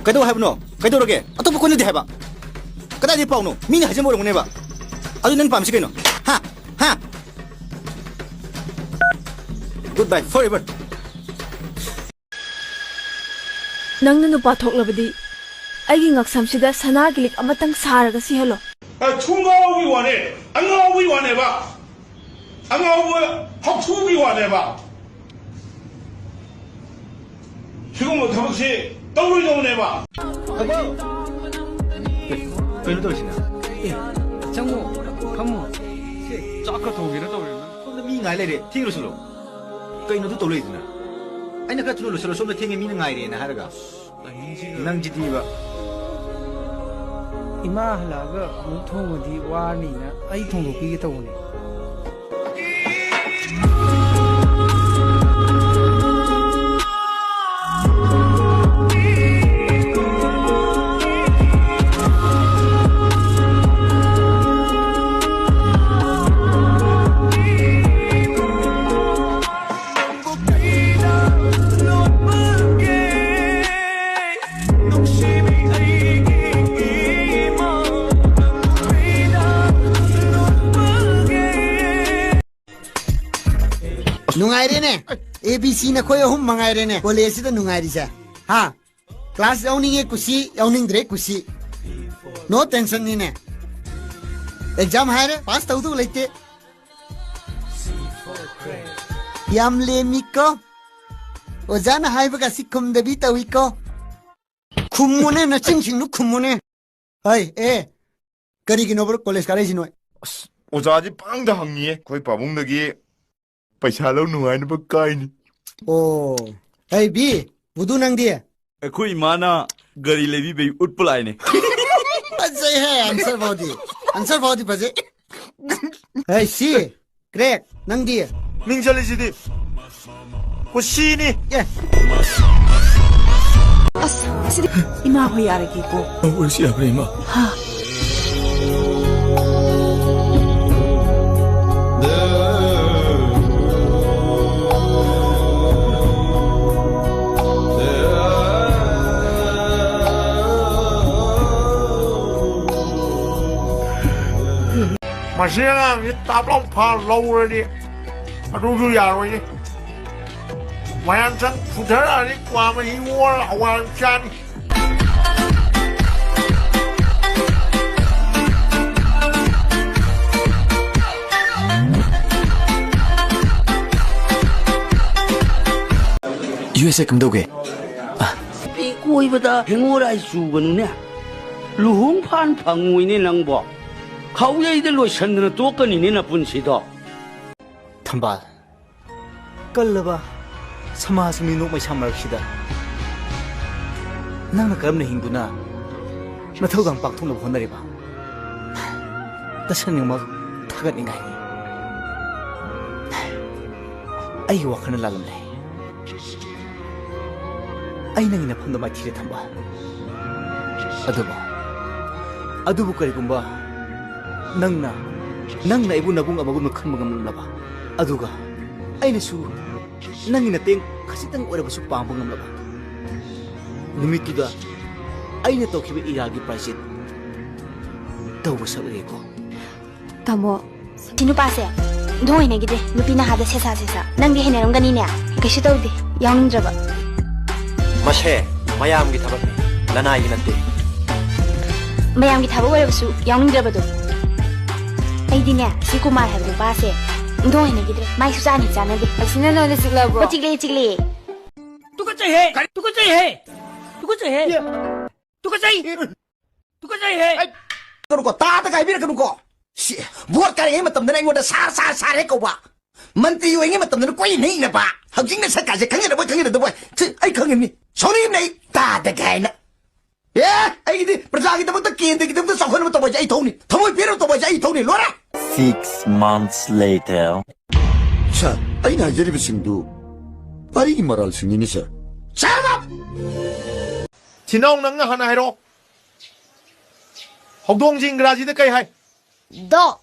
Kaido haibno, kaido roge, atau pokoknya di haiba. Kada di pauno, mini haja mo rong neba. Adu nan pam sikeno. Ha. Goodbye forever. Nang na nupa thoklabadi. Aigi ngaksam sida sana gilik amatang saraga si hello. Chunga wi wane, anga wi wane ba. Anga wi hok chu wi wane ba. 지금 뭐 다섯시 떠오르지 않네 봐. Kaido to sina. 장모, 강모, 짜까 독이라 떠오르나? Somda mi ngai lere, tingro solo. Kaido to toloi dina. Aina ka tulo solo somda tinge mi ngai re na haraga. Nang jidi ba. 이마 하려가 뭉통어디 와니나 아이 통로 비게 떠오네. Nungairene, ABC na koyo hum mangairene, college da nungairisa. Ha, class yawning kusi, yawning dre kusi. No tension ni ne. Exam haire, pass taudu leite. Yam le miko. Ozana haiba ka sikum da bita wiko. Kumune na ching nu kumune. Hai, kari ginobro college kare sinoi. 오자지 빵다 항니에 거의 바봉덕이 पैसा लो नुआइन बकाइन Oh, hey B, wudu nang dia. Koi mana gari levi be utpulai ne. Answer hai, answer body baje. Hey C, Greg, nang dia. 밍샬리지디 고시니 Yeah. Ima ho yare ki ko. Ursi abre ma. 마시아가 따블 파 로우레디 아두두야로이 마얀상 부터라니 과면 이월 아완찬 USA 금도게. 삐꼬이보다 행오라이 수건이네. 루홍판 방우이네 낭보. 가우야이들로 셨는 또건이네 나쁜 시도. Thambal. Kallaba samasmi nok mai samar sida. Nang na karam na hingduna. Nathogang pakthong na honari ba. Tasan yung mag thagat ingay. Ay wakan na lalam lay. Ay nang inapam na matire thamba. Adubo kari kumba. Nang na ibu nabung amagum na kan magam laba. Aduga ay nasu nang inateng kasitang ora basu pambang laba. Numituda ay na tokiba iragi price daw basa ko. Tamo, sino pase? Doy na gide, lupina hada sesa. Nang di hinaram ganina. Kasi daw di, yang draba. Mashe, mayam gi thabak lanai gi natte. Mayam gi thabak wala basu, yang draba do. Ay di niya, si Kumar hada pase. Doy na gide, may susani sana di. Asina no na sigla bro. Chigli. Tukatchei he. Kanu ko tata kai bir kanu ko. Si, buat kare matam na ngoda sa re ko ba. Mantri yo ngi matam na koi nei na ba. Hajing na sa ka je khang na boy. Ai khang ni. Soni nei tata kai na. Ai di prajagi ta ta kin de ta sa khon ta ba ai thoni. Thomoi pero ta ba ai thoni lora. 6 months later. 자, ai na jeri bisingdu. Pari gi maral singi ni sa. Sama. 진ong nang 하나 해로 혹동진 그라지드 까이 하이 Do.